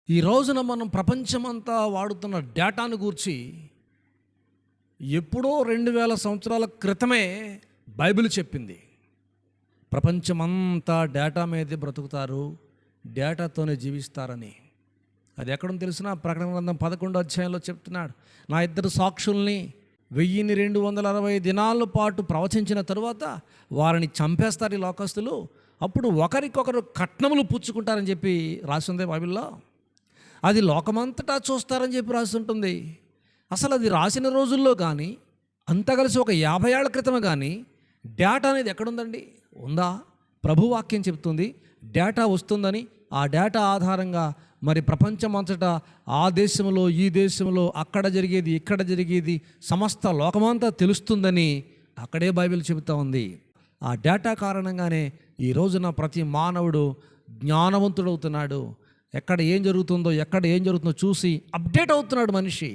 ఈ రోజున మనం ప్రపంచమంతా వాడుతున్న డేటాను గూర్చి ఎప్పుడో 2000 సంవత్సరాల క్రితమే బైబిల్ చెప్పింది. ప్రపంచమంతా డేటా మీదే బ్రతుకుతారు, డేటాతోనే జీవిస్తారని. అది ఎక్కడో తెలిసిన ప్రకటన గ్రంథం 11వ అధ్యాయంలో చెప్తున్నాడు. నా ఇద్దరు సాక్షుల్ని 1260 దినాల పాటు ప్రవచించిన తరువాత వారిని చంపేస్తారు ఈ లోకస్తులు, అప్పుడు ఒకరికొకరు కట్నములు పుచ్చుకుంటారని చెప్పి రాసిందే బైబిల్లో. అది లోకమంతటా చూస్తారని చెప్పి రాస్తుంటుంది. అసలు అది రాసిన రోజుల్లో కానీ అంతా కలిసి ఒక 50 ఏళ్ల క్రితమే కానీ డేటా అనేది ఎక్కడుందండి? ఉందా? ప్రభువాక్యం చెప్తుంది డేటా వస్తుందని. ఆ డేటా ఆధారంగా మరి ప్రపంచమంతటా ఆ దేశంలో ఈ దేశంలో అక్కడ జరిగేది ఇక్కడ జరిగేది సమస్త లోకమంతా తెలుస్తుందని అక్కడే బైబిల్ చెబుతూ ఉంది. ఆ డేటా కారణంగానే ఈ రోజున ప్రతి మానవుడు జ్ఞానవంతుడవుతున్నాడు. ఎక్కడ ఏం జరుగుతుందో చూసి అప్డేట్ అవుతున్నాడు మనిషి.